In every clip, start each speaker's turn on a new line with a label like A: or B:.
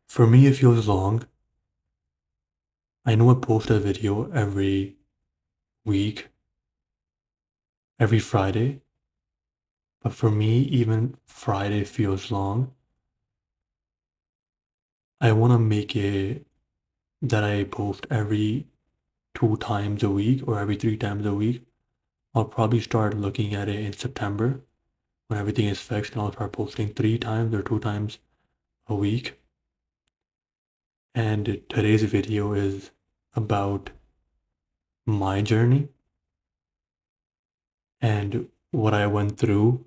A: For me, it feels long. I know I post a video every week, every Friday, but for me, even Friday feels long. I want to make it that I post every 2 times a week or every 3 times a week. I'll probably start looking at it in September when everything is fixed, and I'll start posting 3 times or 2 times a week. And today's video is about my journey and what I went through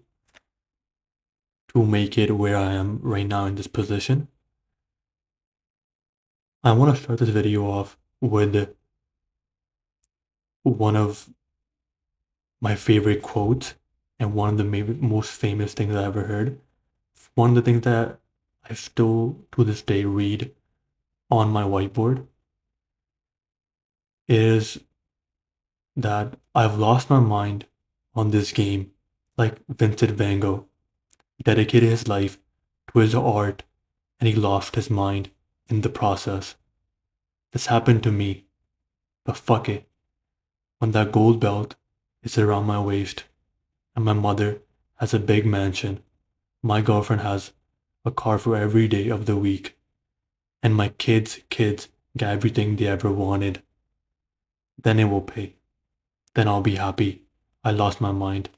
A: to make it where I am right now in this position. I want to start this video off with one of my favorite quotes and one of the maybe most famous things I ever heard. One of the things that I still to this day read on my whiteboard is that I've lost my mind on this game like Vincent van Gogh. He dedicated his life to his art and he lost his mind in the process. This happened to me, but fuck it. When that gold belt is around my waist and my mother has a big mansion, my girlfriend has a car for every day of the week, and my kids get everything they ever wanted, then it will pay. Then I'll be happy. I lost my mind.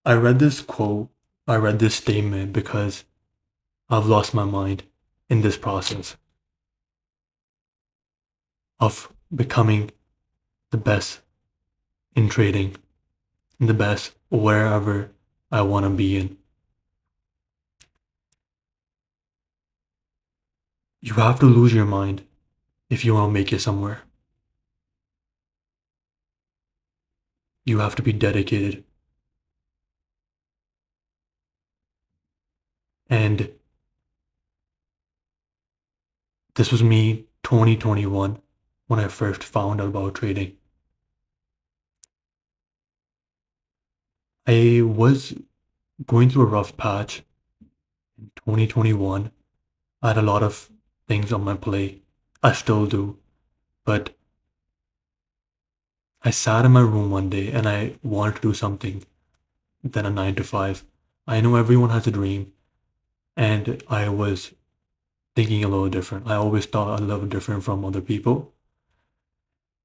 A: I read this quote, I read this statement because I've lost my mind in this process of becoming the best in trading, the best wherever I want to be in. You have to lose your mind if you want to make it somewhere. You have to be dedicated. And this was me 2021 when I first found out about trading. I was going through a rough patch in 2021. I had a lot of things on my plate. I still do. But I sat in my room one day and I wanted to do something than a 9 to 5. I know everyone has a dream, and I was thinking a little different. I always thought a little different from other people.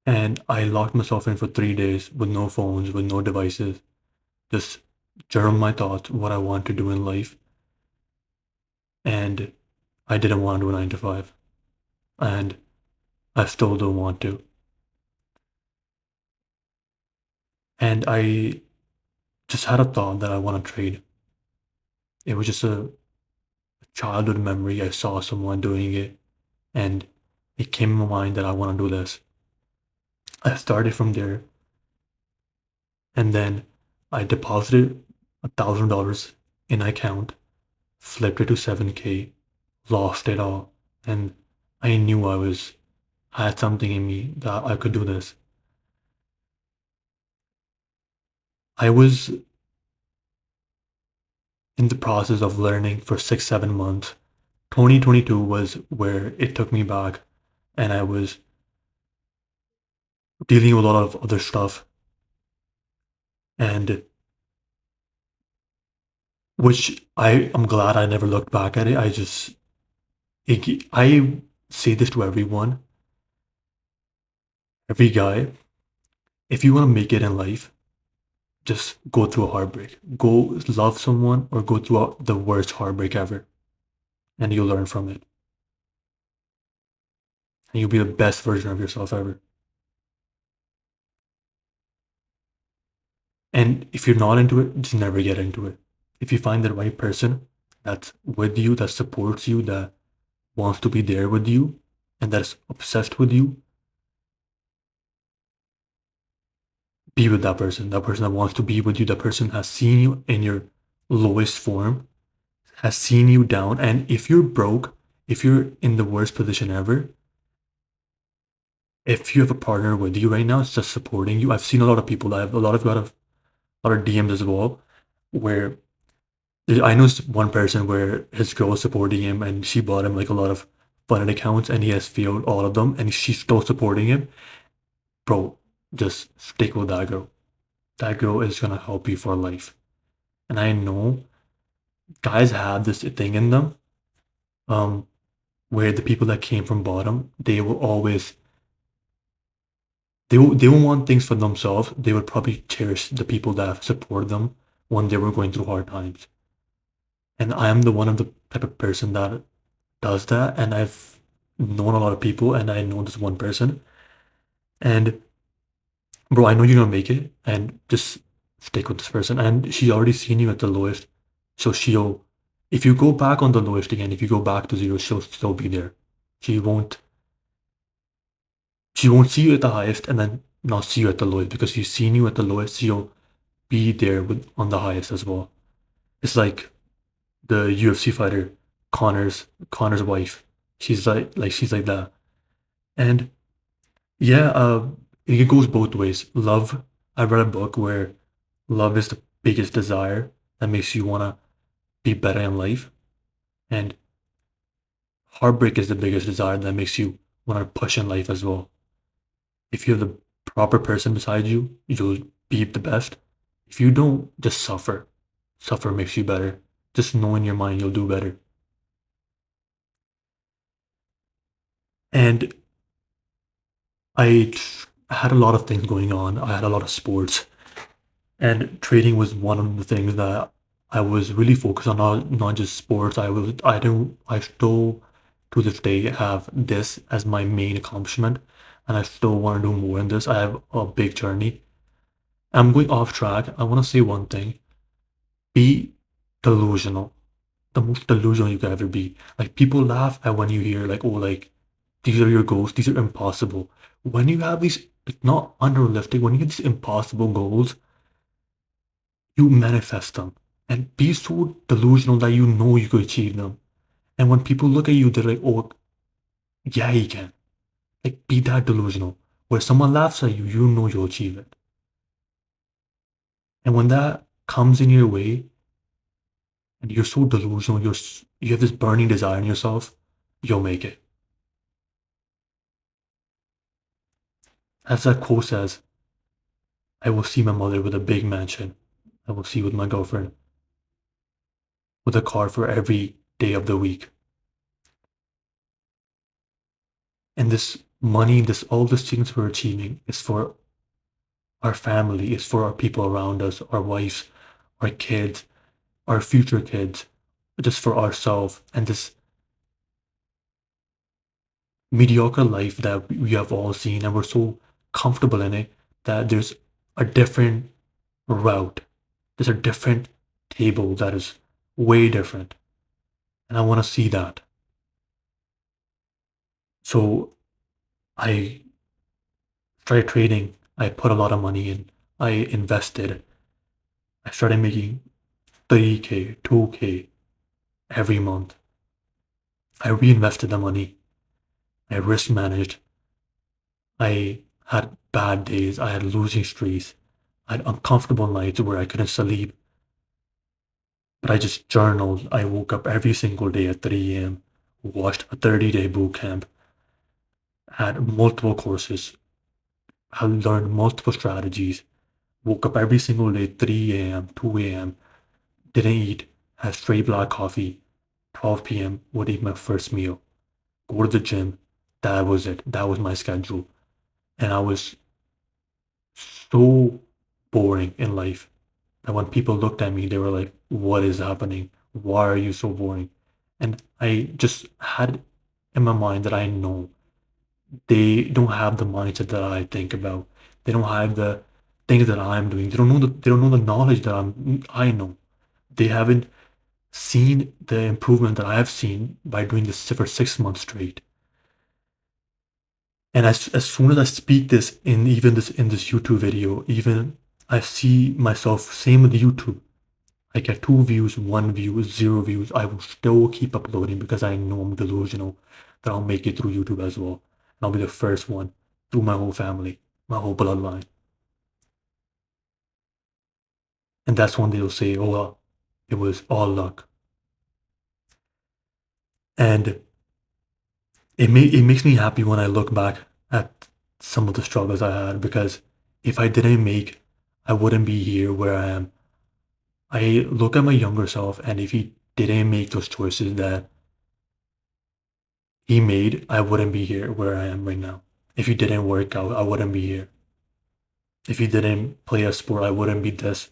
A: And I locked myself in for 3 days with no phones, with no devices, just journal my thoughts, what I want to do in life. And I didn't want to do a 9 to 5. And I still don't want to. And I just had a thought that I want to trade. It was just a childhood memory. I saw someone doing it, and it came in my mind that I want to do this. I started from there, and then I deposited $1,000 in an account, flipped it to 7K, lost it all, and I knew had something in me that I could do this. I was in the process of learning for 6-7 months. 2022 was where it took me back, and I was dealing with a lot of other stuff, and which I'm glad I never looked back at it. I say this to everyone, every guy. If you want to make it in life, just go through a heartbreak. Go love someone or go through the worst heartbreak ever, and you'll learn from it. And you'll be the best version of yourself ever. And if you're not into it, just never get into it. If you find the right person that's with you, that supports you, that wants to be there with you, and that's obsessed with you, be with that person. That person that wants to be with you, that person has seen you in your lowest form, has seen you down. And if you're broke, if you're in the worst position ever, if you have a partner with you right now, it's just supporting you. I've seen a lot of people. I have a lot of DMs as well, where I know one person where his girl is supporting him and she bought him like a lot of funded accounts and he has failed all of them and she's still supporting him. Bro, just stick with that girl. That girl is gonna help you for life. And I know guys have this thing in them, um, where the people that came from bottom, they will always they won't want things for themselves. They would probably cherish the people that support them when they were going through hard times. And I am the one of the type of person that does that. And I've known a lot of people, and I know this one person. And bro, I know you're gonna make it, and just stick with this person. And she's already seen you at the lowest, so she'll. If you go back on the lowest again, if you go back to zero, she'll still be there. She won't. She won't see you at the highest and then not see you at the lowest because she's seen you at the lowest. She'll be there with on the highest as well. It's like the UFC fighter Connor's wife. She's like she's like that. And yeah, it goes both ways. Love. I read a book where love is the biggest desire that makes you wanna be better in life, and heartbreak is the biggest desire that makes you wanna push in life as well. If you have the proper person beside you, you'll be the best. If you don't, just suffer. Suffer makes you better. Just know in your mind you'll do better. And I had a lot of things going on. I had a lot of sports, and trading was one of the things that I was really focused on. Not just sports. I still to this day have this as my main accomplishment, and I still want to do more in this. I have a big journey. I'm going off track. I want to say one thing: be delusional. The most delusional you can ever be. Like people laugh at when you hear like, oh, like these are your goals, these are impossible. When you have these, like not unrealistic, when you get these impossible goals, you manifest them and be so delusional that you know you could achieve them. And when people look at you, they're like, oh, yeah, he can. Like be that delusional. Where someone laughs at you, you know you'll achieve it. And when that comes in your way, and you're so delusional, you have this burning desire in yourself, you'll make it. As that quote says, I will see my mother with a big mansion. I will see with my girlfriend with a car for every day of the week. And this money, this all these things we're achieving is for our family, is for our people around us, our wives, our kids, our future kids, just for ourselves. And this mediocre life that we have all seen, and we're so comfortable in it that there's a different route. There's a different table that is way different. And I want to see that. So I started trading. I put a lot of money in. I invested. I started making 3K, 2K every month. I reinvested the money. I risk managed. I had bad days. I had losing streaks. I had uncomfortable nights where I couldn't sleep. But I just journaled. I woke up every single day at 3 a.m., watched a 30-day boot camp, had multiple courses, had learned multiple strategies, woke up every single day, 3 a.m., 2 a.m., didn't eat, had straight black coffee, 12 p.m. would eat my first meal, go to the gym. That was it. That was my schedule. And I was so boring in life that when people looked at me, they were like, what is happening? Why are you so boring? And I just had in my mind that I know they don't have the mindset that I think about. They don't have the things that I'm doing. They don't know the knowledge that I know. They haven't seen the improvement that I have seen by doing this for 6 months straight. And as soon as I speak this in this YouTube video, even I see myself same with YouTube. I get 2 views, 1 view, 0 views. I will still keep uploading because I know I'm delusional that I'll make it through YouTube as well. And I'll be the first one through my whole family, my whole bloodline. And that's when they'll say, oh, well, It was all luck. And it makes me happy when I look back at some of the struggles I had, because if I didn't make, I wouldn't be here where I am. I look at my younger self, and if he didn't make those choices that he made, I wouldn't be here where I am right now. If he didn't work out, I wouldn't be here. If he didn't play a sport, I wouldn't be this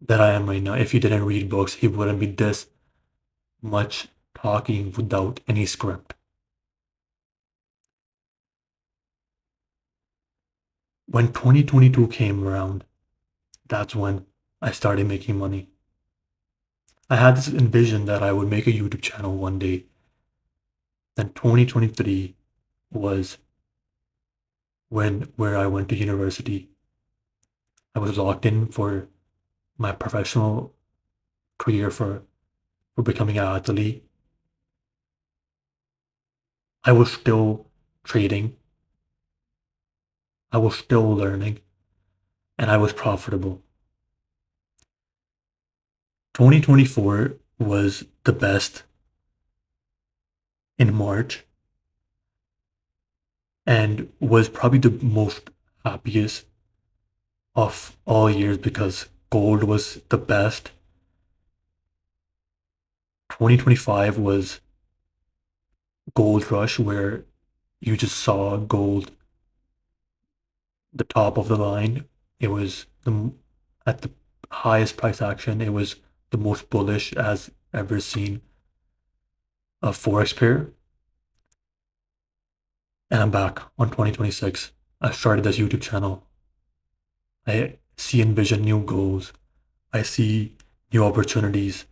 A: that I am right now. If he didn't read books, he wouldn't be this much talking without any script. When 2022 came around, that's when I started making money. I had this envision that I would make a YouTube channel one day. Then 2023 was where I went to university. I was locked in for my professional career for becoming an athlete. I was still trading. I was still learning, and I was profitable. 2024 was the best in March, and was probably the most happiest of all years because gold was the best. 2025 was gold rush, where you just saw gold the top of the line. It was at the highest price action. It was the most bullish as ever seen a forex pair. And I'm back on 2026. I started this YouTube channel. I see envision new goals. I see new opportunities.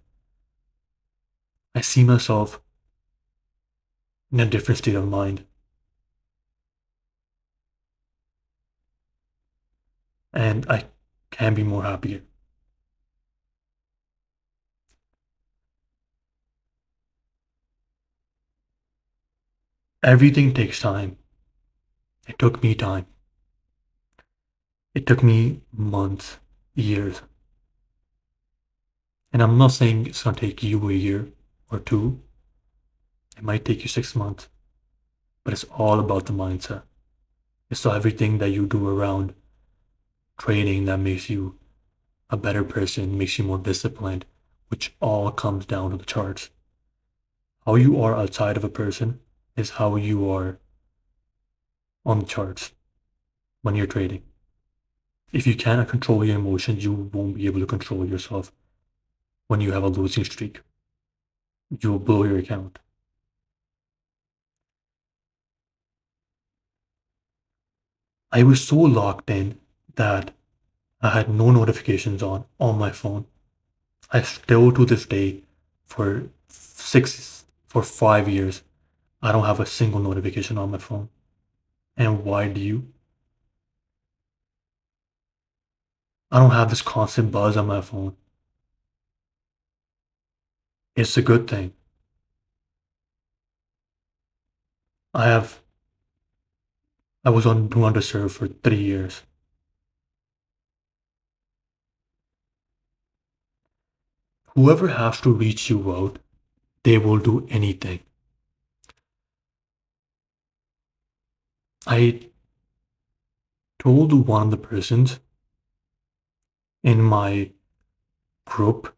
A: I see myself in a different state of mind. And I can be more happier. Everything takes time. It took me time. It took me months, years. And I'm not saying it's going to take you a year or two. It might take you 6 months. But it's all about the mindset. It's everything that you do around trading that makes you a better person, makes you more disciplined, which all comes down to the charts. How you are outside of a person is how you are on the charts when you're trading. If you cannot control your emotions, you won't be able to control yourself when you have a losing streak. You will blow your account. I was so locked in that I had no notifications on my phone. I still to this day, for 5 years, I don't have a single notification on my phone. And why do you? I don't have this constant buzz on my phone. It's a good thing. I have I was on Do Not Disturb for 3 years. Whoever has to reach you out, they will do anything. I told one of the persons in my group,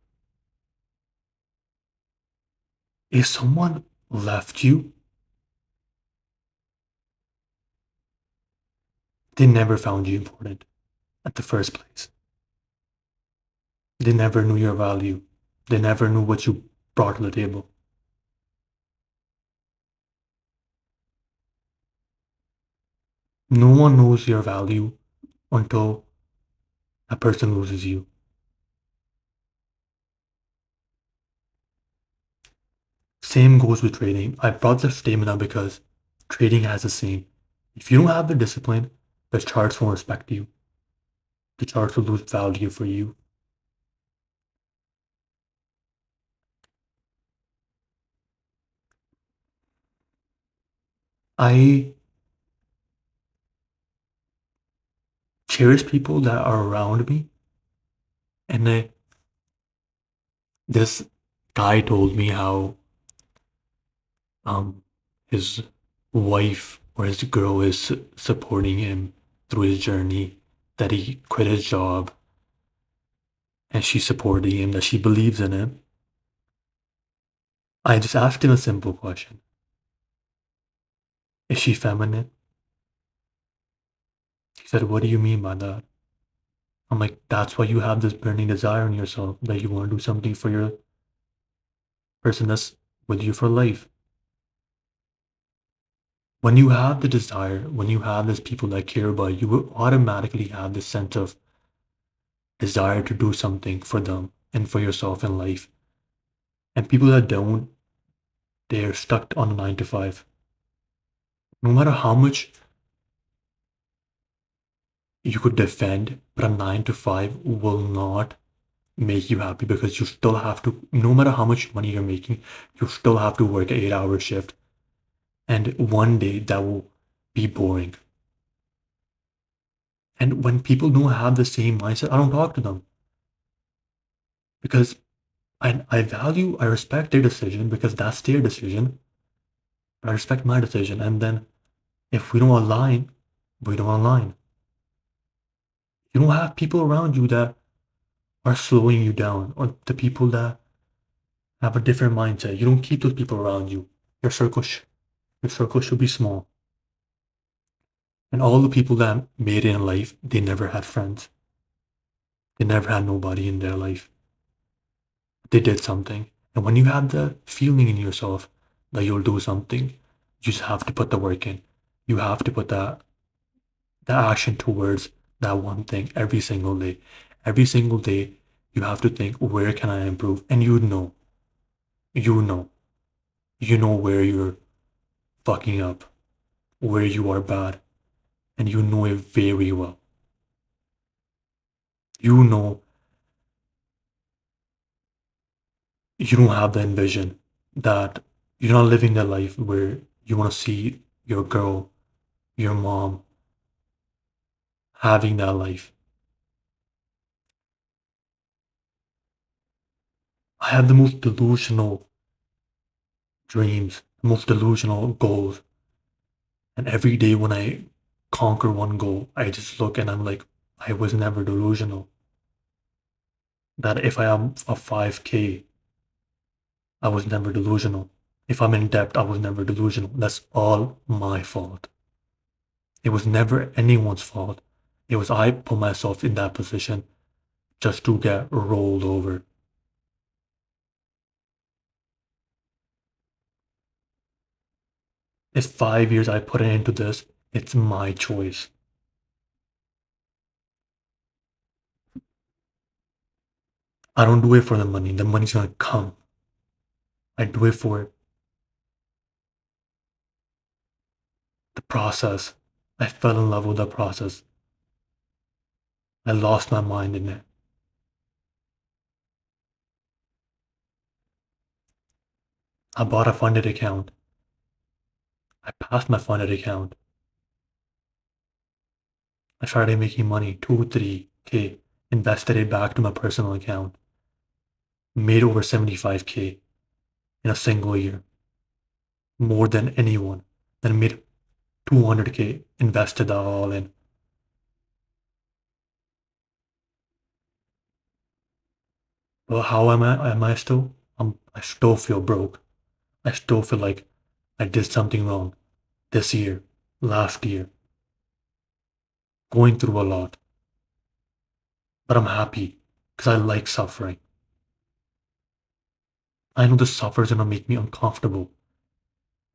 A: if someone left you, they never found you important at the first place. They never knew your value. They never knew what you brought to the table. No one knows your value until a person loses you. Same goes with trading. I brought this statement up because trading has the same. If you don't have the discipline, the charts won't respect you. The charts will lose value for you. I cherish people that are around me, and This guy told me how um his wife or his girl is supporting him through his journey, that he quit his job and she's supporting him, that she believes in him. I just asked him a simple question. Is she feminine? He said, what do you mean by that? I'm like, that's why you have this burning desire in yourself, that you want to do something for your person that's with you for life. When you have the desire, when you have these people that care about you, you will automatically have this sense of desire to do something for them and for yourself in life. And people that don't, they're stuck on a 9 to 5. No matter how much you could defend, but a 9 to 5 will not make you happy, because you still have to, no matter how much money you're making, you still have to work an 8 hour shift. And one day that will be boring. And when people don't have the same mindset, I don't talk to them, because I value, I respect their decision because that's their decision. I respect my decision. And then if we don't align, we don't align. You don't have people around you that are slowing you down, or the people that have a different mindset. You don't keep those people around you. Your circle, your circle should be small. And all the people that made it in life, they never had friends. They never had nobody in their life. They did something. And when you have the feeling in yourself that you'll do something, you just have to put the work in. You have to put the action towards that one thing every single day. Every single day, you have to think, where can I improve? And you know, you know where you're fucking up, where you are bad, and you know it very well. You know you don't have the envision, that you're not living the life where you want to see your girl, your mom having that life. I have the most delusional dreams, the most delusional goals. And every day when I conquer one goal, I just look and I'm like, I was never delusional. That if I am a 5K, I was never delusional. If I'm in debt, I was never delusional. That's all my fault. It was never anyone's fault. It was I put myself in that position just to get rolled over. If 5 years I put it into this, it's my choice. I don't do it for the money. The money's gonna come. I do it for the process. I fell in love with the process. I lost my mind in it. I bought a funded account. I passed my funded account. I started making money, 2, 3K, invested it back to my personal account, made over 75K in a single year, more than anyone. Then made 200K, invested that all in. Well, how am I? Am I still? I still feel broke. I still feel like I did something wrong this year, last year, going through a lot. But I'm happy because I like suffering. I know the suffer is gonna make me uncomfortable.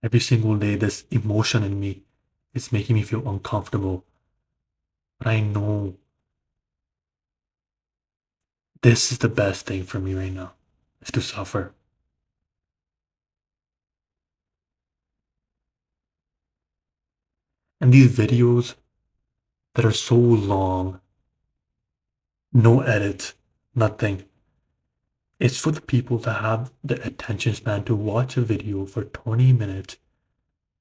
A: Every single day, this emotion in me is making me feel uncomfortable. But I know this is the best thing for me right now, is to suffer. And these videos that are so long, no edit, nothing. It's for the people that have the attention span to watch a video for 20 minutes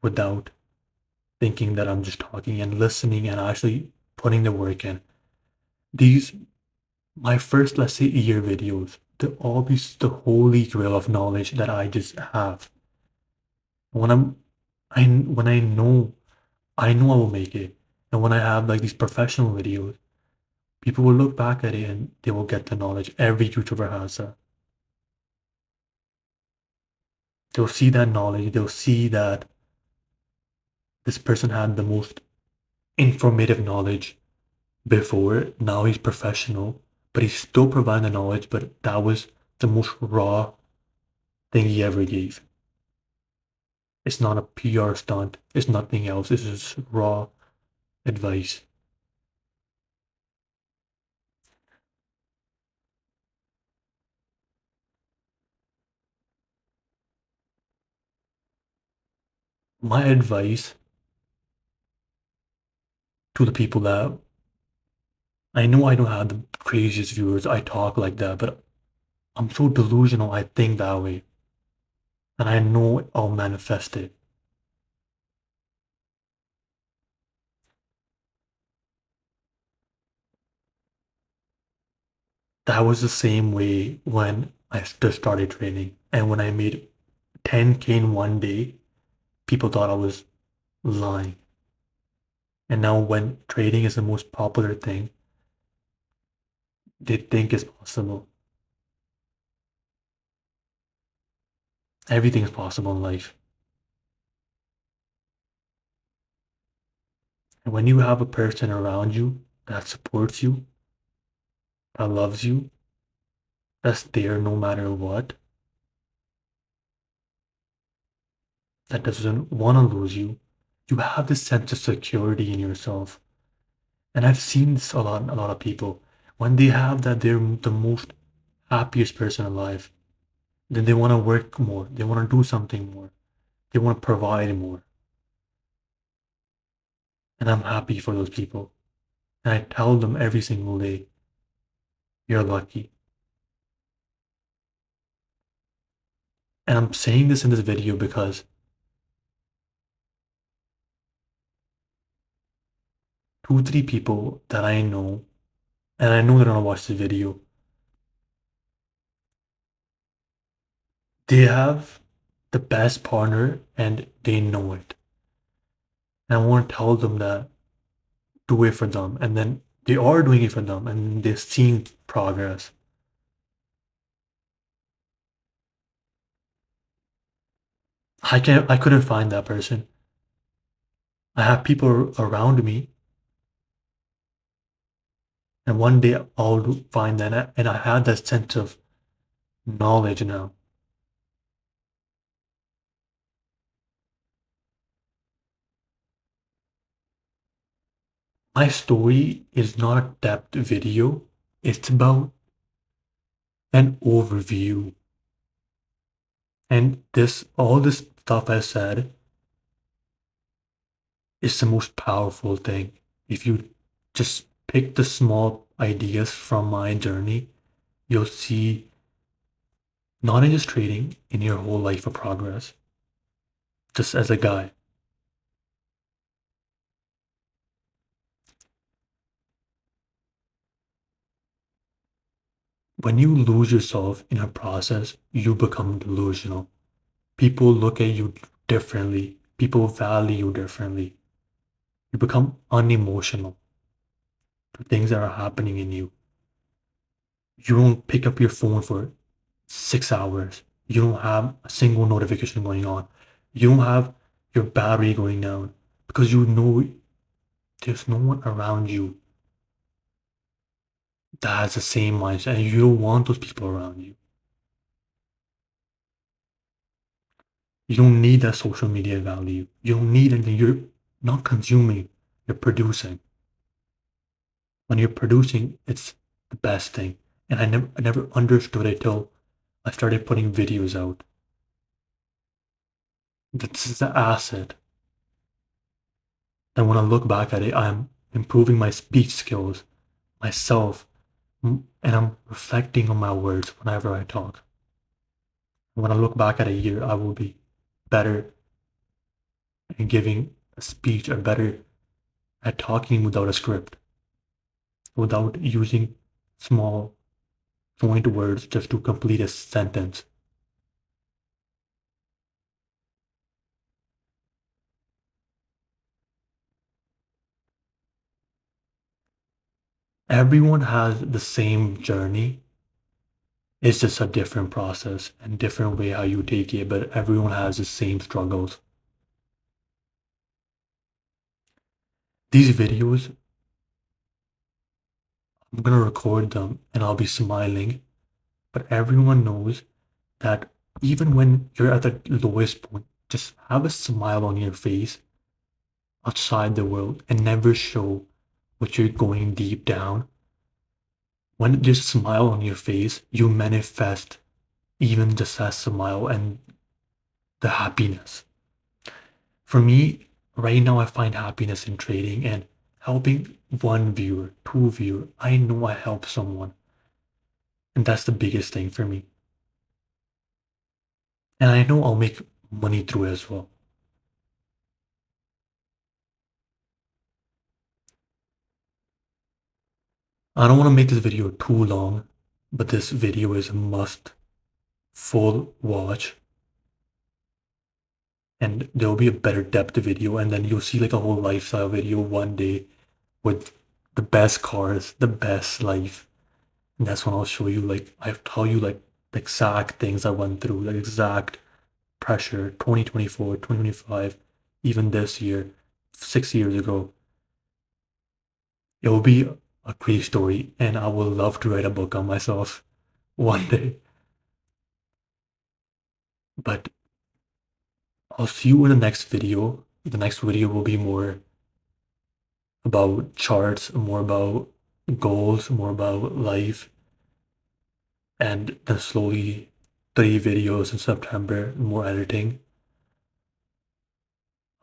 A: without thinking that I'm just talking, and listening and actually putting the work in. These, my first, let's say, year videos, the holy grail of knowledge that I just have. When when I know I will make it. And when I have like these professional videos, people will look back at it and they will get the knowledge. Every YouTuber has that. They'll see that knowledge. They'll see that this person had the most informative knowledge before. Now he's professional, but he's still providing the knowledge, but that was the most raw thing he ever gave. It's not a PR stunt. It's nothing else. It's just raw advice. My advice to the people that I know I don't have the craziest viewers. I talk like that, but I'm so delusional. I think that way, and I know I'll manifest it. That was the same way when I just started training, and when I made 10K in one day, people thought I was lying. And now, when trading is the most popular thing, they think it's possible. Everything is possible in life. And when you have a person around you that supports you, that loves you, that's there no matter what, that doesn't want to lose you, you have this sense of security in yourself. And I've seen this a lot of people. When they have that, they're the most happiest person alive. Then they want to work more. They want to do something more. They want to provide more. And I'm happy for those people. And I tell them every single day, you're lucky. And I'm saying this in this video because two, three people that I know, and I know they're gonna watch the video, they have the best partner and they know it. And I want to tell them that do it for them. And then they are doing it for them and they're seeing progress. I couldn't find that person. I have people around me, and one day I'll find that, and I have that sense of knowledge now. My story is not a depth video, it's about an overview. And all this stuff I said is the most powerful thing. If you just pick the small ideas from my journey, you'll see not in just trading, in your whole life of progress. Just as a guy. When you lose yourself in a process, you become delusional. People look at you differently. People value you differently. You become unemotional to things that are happening in you. You don't pick up your phone for 6 hours. You don't have a single notification going on. You don't have your battery going down because you know there's no one around you that has the same mindset and you don't want those people around you. You don't need that social media value. You don't need anything. You're not consuming, you're producing. When you're producing, it's the best thing. And I never understood it till I started putting videos out. This is the asset. And when I look back at it, I'm improving my speech skills, myself, and I'm reflecting on my words whenever I talk. When I look back at a year, I will be better at giving a speech or better at talking without a script, without using small joint words just to complete a sentence. Everyone has the same journey. It's just a different process and different way how you take it, but everyone has the same struggles. These videos, I'm gonna record them and I'll be smiling, but everyone knows that even when you're at the lowest point, just have a smile on your face outside the world and never show what you're going deep down. When there's a smile on your face, you manifest even just that smile and the happiness. For me, right now, I find happiness in trading and helping one viewer, two viewer. I know I help someone, and that's the biggest thing for me. And I know I'll make money through it as well. I don't want to make this video too long, but this video is a must full watch. And there will be a better depth video, and then you'll see like a whole lifestyle video one day with the best cars, the best life. And that's when I'll show you, like, I tell you like the exact things I went through, like exact pressure, 2024, 2025, even this year, 6 years ago. It will be a great story, and I will love to write a book on myself one day. But I'll see you in the next video. The next video will be more about charts, more about goals, more about life, and then slowly 3 videos in September, more editing.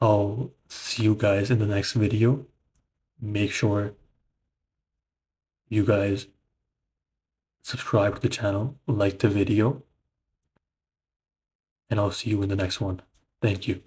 A: I'll see you guys in the next video. Make sure you guys subscribe to the channel, like the video, and I'll see you in the next one. Thank you.